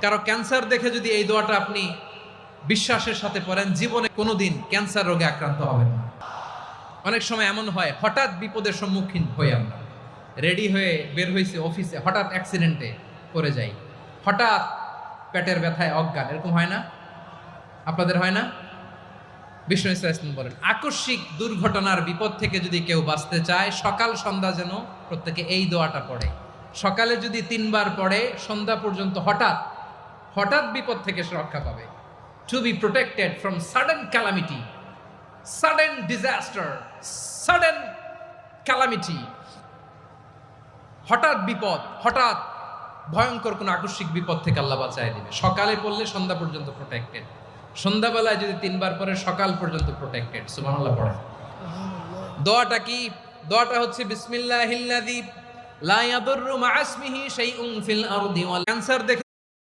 কারো ক্যান্সার দেখে যদি এই দোয়াটা আপনি বিশ্বাসের সাথে পড়েন, জীবনে কোনোদিন ক্যান্সার রোগে আক্রান্ত হবেন না। অনেক সময় এমন হয়, হঠাৎ বিপদের সম্মুখীন হই আমরা, রেডি হয়ে বের হয়েছে অফিসে, হঠাৎ অ্যাক্সিডেন্টে পড়ে যাই, হঠাৎ পেটের ব্যথায় অজ্ঞান, এরকম হয় না? আপনাদের হয় না? বিষ্ণু ইসলাম বলেন, আকস্মিক দুর্ঘটনার বিপদ থেকে যদি কেউ বাঁচতে চায়, সকাল সন্ধ্যা যেন প্রত্যেকে এই দোয়াটা পড়ে। সকালে যদি 3 বার পড়ে, সন্ধ্যা পর্যন্ত হঠাৎ হঠাৎ বিপদ থেকে সে রক্ষা পাবে। To be protected from sudden calamity, sudden disaster, sudden calamity, হঠাৎ বিপদ, হঠাৎ ভয়ঙ্কর কোন আকস্মিক বিপদ থেকে আল্লাহ বাঁচায় দিবে। সকালে পড়লে সন্ধ্যা পর্যন্ত প্রোটেক্টেড, সন্ধ্যাবেলায় যদি 3 বার পরে সকাল পর্যন্ত প্রোটেক্টেড। সুবহানাল্লাহ পড়ে। দোয়াটা কি? দোয়াটা হচ্ছে বিসমিল্লাহিল্লাযী লা ইয়াদুররু মা ইসমিহি শাইউন ফিল আরদি ওয়াল। ক্যান্সার দেখে